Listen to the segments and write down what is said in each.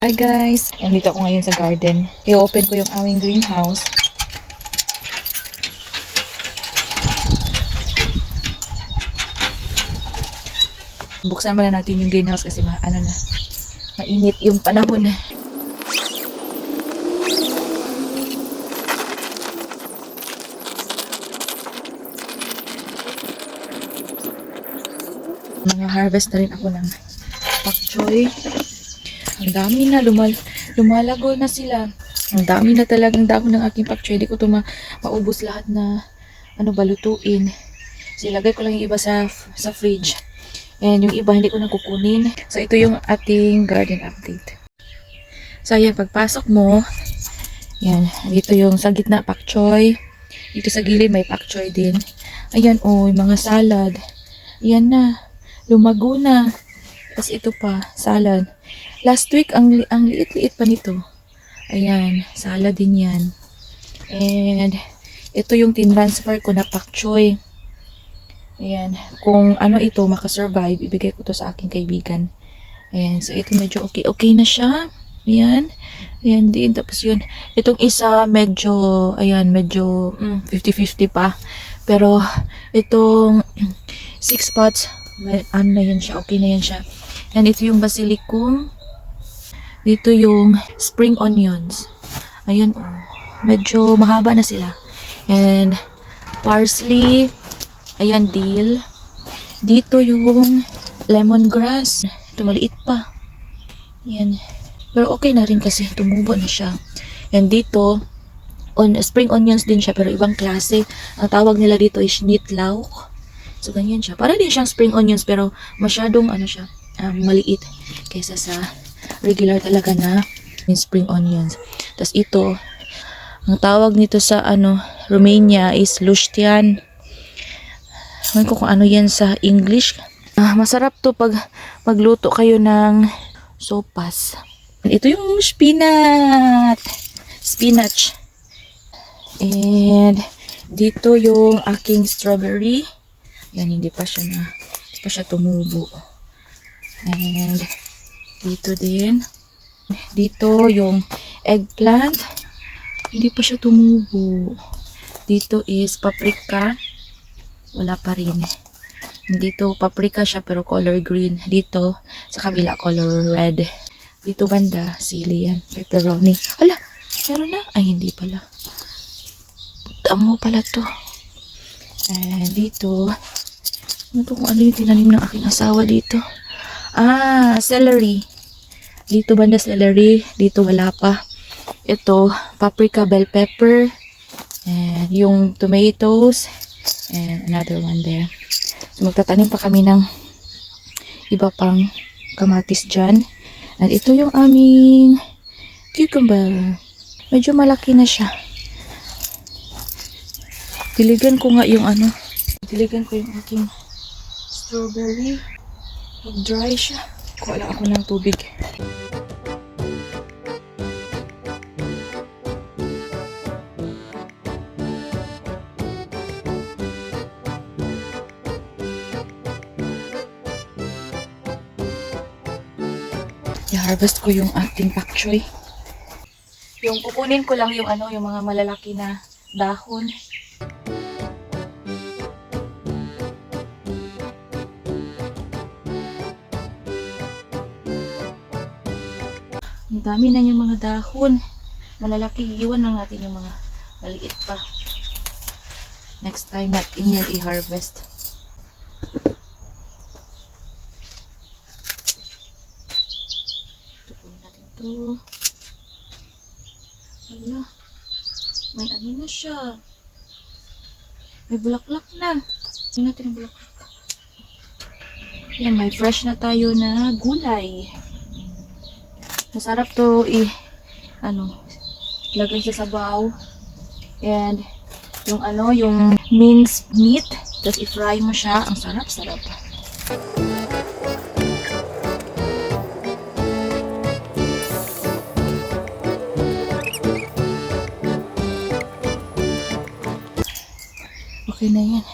Hi guys! Nandito ako ngayon sa garden. I-open ko yung aming greenhouse. Buksan muna natin yung greenhouse kasi mainit yung panahon. Mga harvest na rin ako ng pak choy. Ang dami na, lumalago na sila. Ang dami na talagang dahon ng aking pak choy. Hindi ko ito maubos lahat na balutuin. So, ilagay ko lang yung iba sa fridge. And yung iba hindi ko na kukunin. So, ito yung ating garden update. So, ayan, pagpasok mo, yan, dito yung sa gitna pak choy. Dito sa gilid may pak choy din. Ayan, oh, yung mga salad. Ayan na, lumago na. Tapos ito pa, salad. Last week, ang liit-liit pa nito. Ayan, salad din yan. And, ito yung tinransfer ko na pak choy. Ayan, kung ano ito makasurvive, ibigay ko to sa aking kaibigan. Ayan, so ito medyo okay na siya. Ayan, ayan din. Tapos yun, itong isa medyo 50-50 pa. Pero, itong 6 pots, na yan siya, okay na yan siya. And ito yung basilicum. Dito yung spring onions. Ayun, medyo mahaba na sila. And parsley. Ayan, dill. Dito yung lemongrass. Ito maliit pa. Ayan. Pero okay na rin kasi tumubo na siya. And dito, spring onions din siya pero ibang klase. Ang tawag nila dito is knitlauk. So, ganyan siya. Para din siyang spring onions pero masyadong maliit kaysa sa regular talaga na spring onions. Tapos ito, ang tawag nito sa Romania is lustian. Ewan ko kung ano yan sa English. Masarap to pag magluto kayo ng sopas. Ito yung spinach. And dito yung aking strawberry. Yan, hindi pa siya tumubo. And dito din. Dito yung eggplant. Hindi pa siya tumubo. Dito is paprika. Wala pa rin. Dito paprika siya pero color green. Dito sa kabila color red. Dito banda sili yan. Pepperoni. Hala! Meron na? Ay hindi pala. Tamo pala to. And dito. Ano to kung ano yung tinanim ng aking asawa dito? Celery. Dito banda celery. Dito wala pa. Ito paprika, bell pepper. And yung tomatoes. And another one there. So, magtatanim pa kami ng iba pang kamatis dyan. At ito yung aming cucumber. Medyo malaki na siya. Diligan ko yung aking strawberry. Mag-dry siya. Kuha lang ako ng tubig. I-harvest ko yung ating pak choy. Yung kukunin ko lang yung mga malalaki na dahon. Ang dami na yung mga dahon. Malalaki, iwan lang natin yung mga maliit pa. Next time natin yan i-harvest. Ito. Hala. May na siya. May bulaklak na. Tingnan natin ang bulaklak. Yan, may fresh na tayo na gulay. Masarap to ilagay sa sabaw. And yung minced meat. Tapos i-fry mo siya. Ang sarap-sarap. Okay na yan.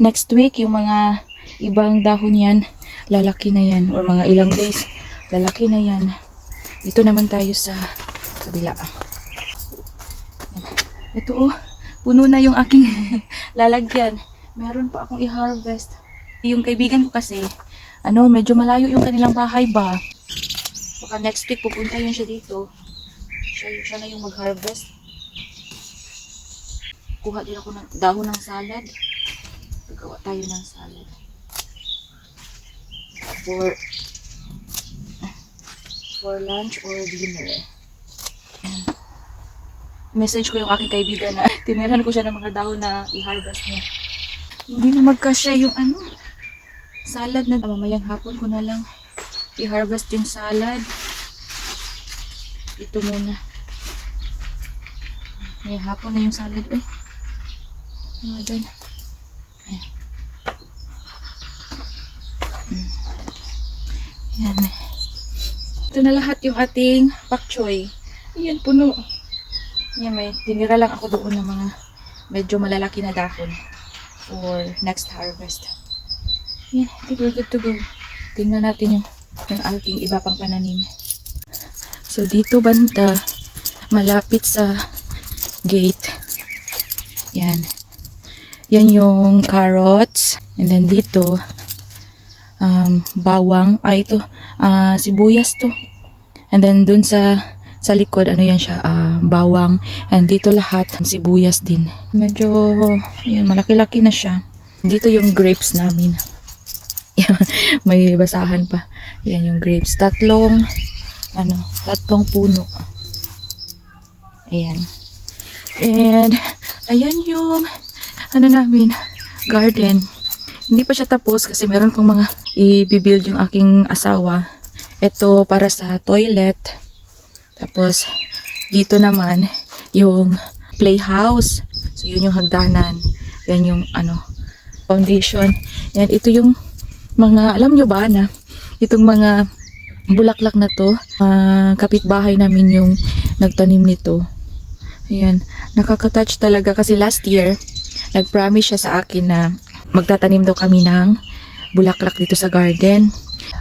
Next week, yung mga ibang dahon yan, lalaki na yan. Or mga ilang days, lalaki na yan. Dito naman tayo sa kabila. Ito oh, puno na yung aking lalagyan. Meron pa akong i-harvest. Yung kaibigan ko kasi, medyo malayo yung kanilang bahay ba. Baka next week pupunta yun siya dito. Siya na yung mag-harvest. Kuha din ako ng dahon ng salad. Gagawa tayo ng salad. For lunch or dinner. Message ko yung aking kaibigan na tiniran ko siya ng mga dahon na i-harvest niya. Hindi na magkasya yung salad na mamayang hapon ko na lang i-harvest yung salad. Ito muna. May hapon na yung salad. Ay. Ano dyan? Ayan. Ayan. Ito na lahat yung ating pak choy. Ayan, puno. Yan, may tinira lang ako doon ng mga medyo malalaki na dahon for next harvest. Yan, we're good to go. Tingnan natin yung ating iba pang pananim. So, dito banda, malapit sa gate. Yan. Yan yung carrots. And then dito, bawang. Ito, sibuyas to. And then dun sa likod, yan siya, bawang. And dito lahat, sibuyas din. Medyo, yun, malaki-laki na siya. Dito yung grapes namin. May basahan pa. Yan yung grapes. Tatlong puno. Ayan. And, ayan yung, namin, garden. Hindi pa siya tapos kasi meron pang mga i-build yung aking asawa. Ito para sa toilet. Tapos, dito naman, yung playhouse. So, yun yung hagdanan. Yan yung, foundation. Yan, ito yung mga, alam nyo ba na, itong mga bulaklak na to, kapitbahay namin yung nagtanim nito. Ayan, nakaka-touch talaga kasi last year, nag-promise siya sa akin na magtatanim daw kami ng bulaklak dito sa garden.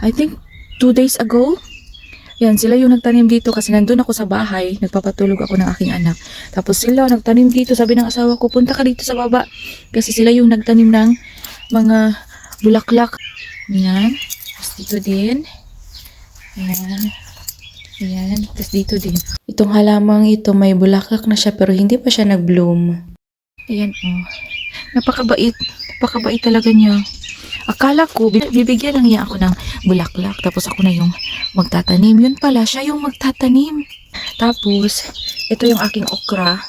I think 2 days ago, yan, sila yung nagtanim dito kasi nandun ako sa bahay, nagpapatulog ako ng aking anak. Tapos sila nagtanim dito, sabi ng asawa ko, punta ka dito sa baba. Kasi sila yung nagtanim ng mga bulaklak. Yan. Tapos dito din. Yan. Yan. Tapos dito din. Itong halamang ito, may bulaklak na siya pero hindi pa siya nag-bloom. Ayan oh. Napakabait. Napakabait talaga niya. Akala ko, bibigyan lang niya ako ng bulaklak. Tapos ako na yung magtatanim. Yun pala, siya yung magtatanim. Tapos, ito yung aking okra.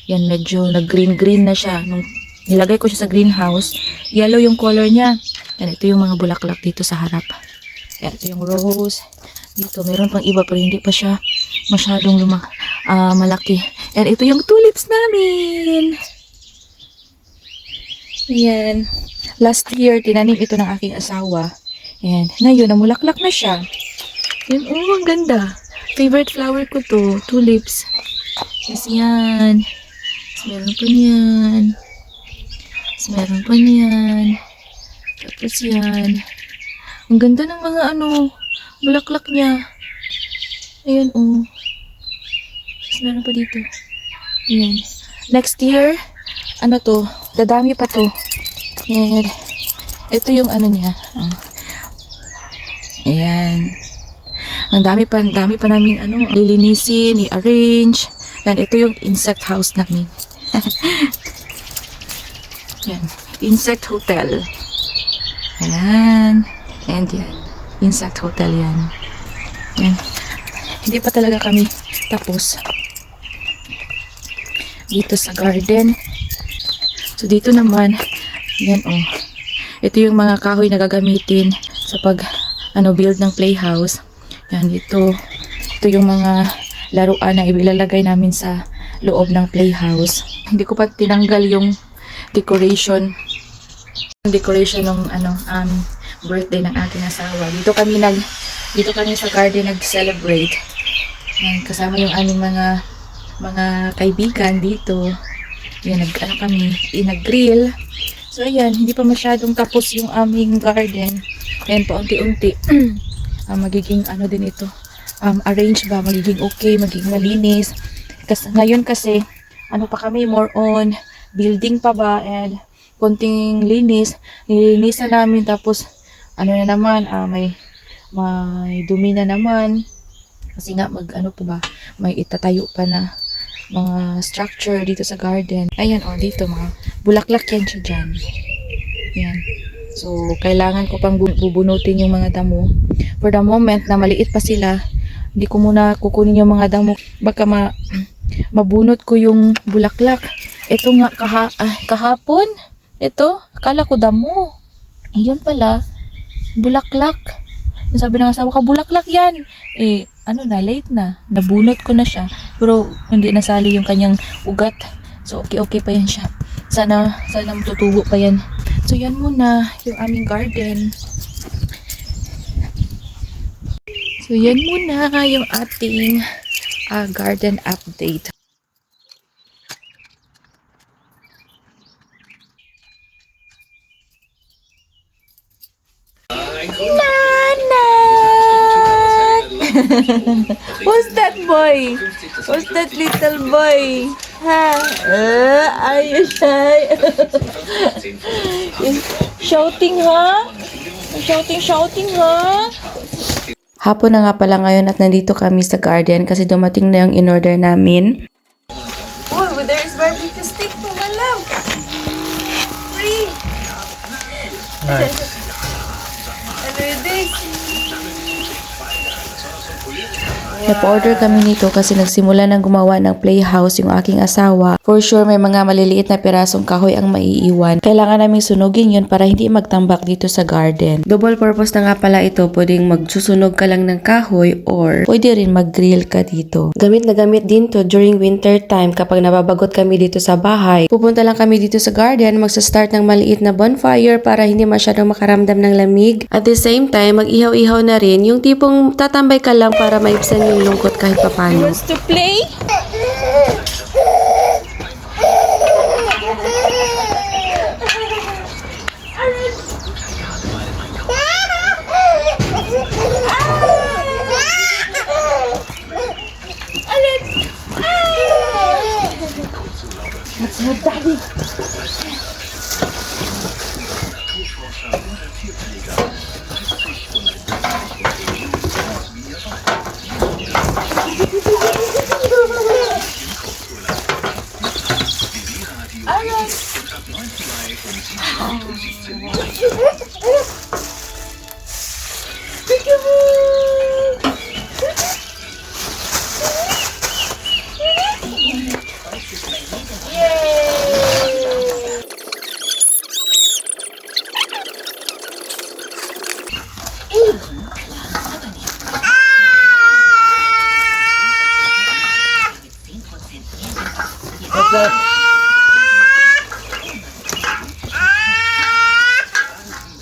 Yan, medyo nag-green-green na siya. Nung nilagay ko siya sa greenhouse, yellow yung color niya. Yan, ito yung mga bulaklak dito sa harap. Yan, ito yung rose. Dito, meron pang iba pero hindi pa siya masyadong malaki. And ito yung tulips namin. Yan. Last year, tinanim ito ng aking asawa. Ayan. Ngayon, namulaklak na siya. Yan, ang ganda. Favorite flower ko to. Tulips. Yes, yan. Meron pa niyan. Meron pa niyan. Tapos yan. Ang ganda ng mga bulaklak niya. Ayan, oh. Tapos meron pa dito. Ayan. Next year, dadami pa to. Ayan. Ito yung niya. Ayan. Ang dami pa namin lilinisin, i-arrange. Yan, ito yung insect house namin. Yan. Insect hotel. Ayan. And yan. Insect hotel yan. Yan. Hindi pa talaga kami tapos. Dito sa garden. So, dito naman, yan oh. Ito yung mga kahoy na gagamitin sa build ng playhouse. Yan, ito yung mga laruan na ilalagay namin sa loob ng playhouse. Hindi ko pa tinanggal yung decoration ng birthday ng aking asawa. Dito kami sa garden nag-celebrate. Yan, kasama yung aming mga kaibigan dito. Yan, nag-grill. So, ayan, hindi pa masyadong tapos yung aming garden. Ayan, paunti-unti. Magiging din ito. arrange ba, magiging okay, magiging malinis. Kasi ngayon kasi ano pa kami, more on building pa ba, and konting linis, nilinisan namin, tapos ano na naman, may dumi na naman kasi nga ano pa ba, may itatayo pa na mga structure dito sa garden. Ayan, dito mga bulaklak yan siya dyan. Yan. So, kailangan ko pang bubunutin yung mga damo. For the moment na maliit pa sila, hindi ko muna kukunin yung mga damo. Baka mabunot ko yung bulaklak. Ito nga kahapon. Ito, akala ko damo. Ayun pala, bulaklak. Sabi ng asawa ko, bulaklak yan. Late na. Nabunot ko na siya. Pero hindi nasali yung kanyang ugat. So, okay pa yan siya. Sana matutubo pa yan. So, yan muna yung aming garden. So, yan muna yung ating garden update. Who's that boy? Who's that little boy? Ha? Are you shy? Shouting, ha? Shouting, ha? Hapon na nga pala ngayon at nandito kami sa garden kasi dumating na yung in-order namin. Oh, there is barbecue stick po, my love. Free. Nice. Ano yun this? Napa-order kami nito kasi nagsimula ng gumawa ng playhouse yung aking asawa. For sure, may mga maliliit na pirasong kahoy ang maiiwan. Kailangan naming sunugin yun para hindi magtambak dito sa garden. Double purpose na nga pala ito. Pwedeng magsusunog ka lang ng kahoy or pwede rin mag-grill ka dito. Gamit na gamit din to during winter time kapag nababagot kami dito sa bahay. Pupunta lang kami dito sa garden, magsa-start ng maliit na bonfire para hindi masyadong makaramdam ng lamig. At the same time, mag-ihaw-ihaw na rin yung tipong tatambay ka lang para maibsan yung lungkot kahit papano. Wants to play? Let's have daddy. What's that?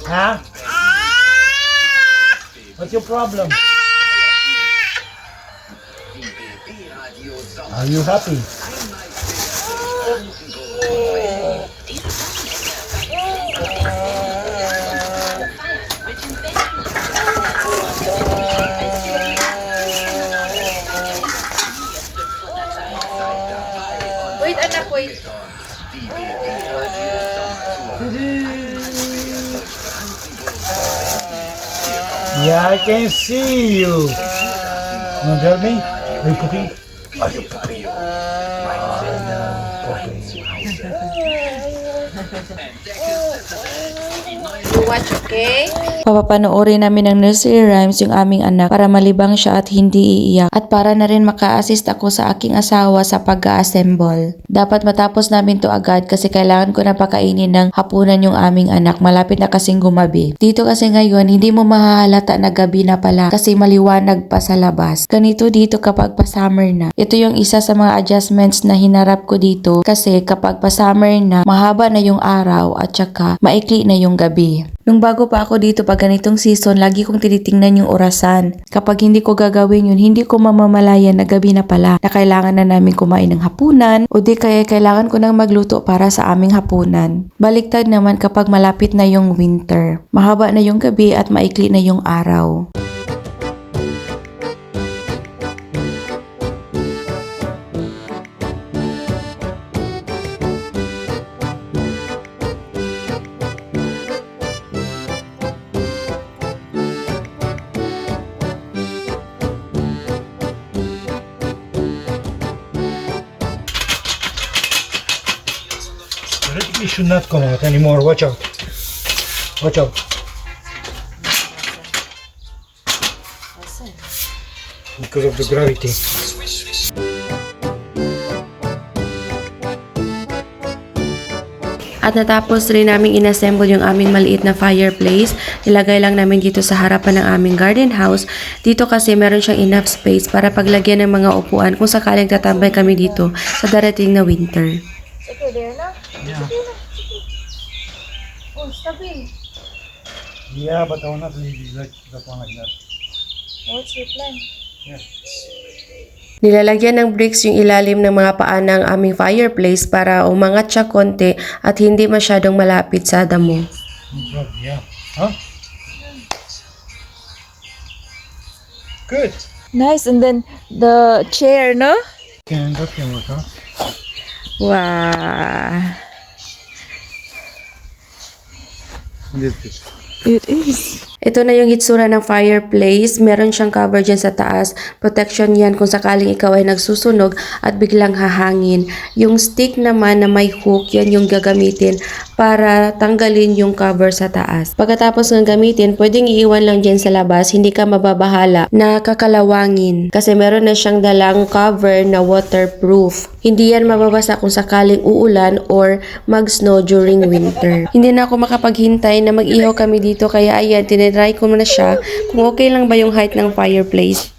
Huh? What's your problem? Are you happy? Wait, anak, wait. Yeah, I can see you. You want to tell me? Are you cooking? Are you cooking? You watch, okay? Papapanoorin namin ng nursery rhymes yung aming anak para malibang siya at hindi iiyak at para na rin maka-assist ako sa aking asawa sa pag-assemble. Dapat matapos namin to agad kasi kailangan ko na pakainin ng hapunan yung aming anak, malapit na kasing gumabi. Dito kasi ngayon hindi mo mahahalata na gabi na pala kasi maliwanag pa sa labas. Ganito dito kapag pa-summer na. Ito yung isa sa mga adjustments na hinarap ko dito kasi kapag pa-summer na mahaba na yung araw at saka maikli na yung gabi. Nung bago pa ako dito pag ganitong season, lagi kong tinitingnan yung orasan. Kapag hindi ko gagawin yun, hindi ko mamamalayan na gabi na pala na kailangan na namin kumain ng hapunan o di kaya kailangan ko nang magluto para sa aming hapunan. Baliktad naman kapag malapit na yung winter. Mahaba na yung gabi at maikli na yung araw. should not come out anymore. Watch out. Watch out. Because of the gravity. At natapos rin namin inassemble yung aming maliit na fireplace. Nilagay lang namin dito sa harapan ng aming garden house. Dito kasi meron siyang enough space para paglagyan ng mga upuan kung sakaling tatambay kami dito sa darating na winter. Okay, there na. Yeah. Oh, stabil. Yeah, but I will not leave it like that one like that. What's your plan? Yeah. Nilalagyan ng bricks yung ilalim ng mga paa ng aming fireplace para umangat siya konti at hindi masyadong malapit sa damo. No problem, yeah. Huh? Good. Nice, and then the chair, no? That can work, huh? Wow. It It is. Ito na yung hitsura ng fireplace. Meron siyang cover dyan sa taas. Protection yan kung sakaling ikaw ay nagsusunog at biglang hahangin. Yung stick naman na may hook, yan yung gagamitin para tanggalin yung cover sa taas. Pagkatapos ng gamitin, pwedeng iiwan lang dyan sa labas. Hindi ka mababahala na kakalawangin. Kasi meron na siyang dalang cover na waterproof. Hindi yan mababasa kung sakaling uulan or mag-snow during winter. Hindi na ako makapaghintay na mag-ihaw kami dito. Kaya ayan, tinitry ko na siya kung okay lang ba yung height ng fireplace.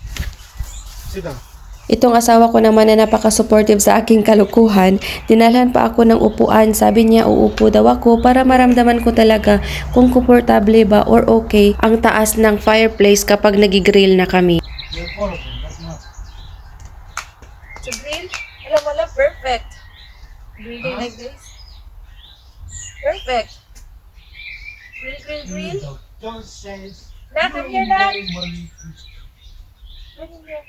Sit down. Itong asawa ko naman na napaka-supportive sa aking kalukuhan, dinalhan pa ako ng upuan. Sabi niya uupo daw ako para maramdaman ko talaga kung komportable ba or okay ang taas ng fireplace kapag nagigrill na kami. You're all of them, that's not. To grill? Alam mo lang, perfect. Grilling like this. Perfect. Grill, grill, grill. Don't say it. Na, come here na. Come here.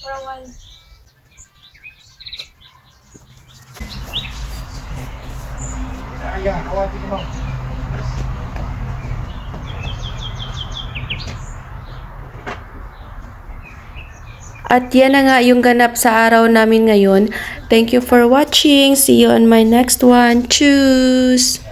For a while. Yeah, I want to come out. At yan na nga yung ganap sa araw namin ngayon. Thank you for watching. See you on my next one. Choose!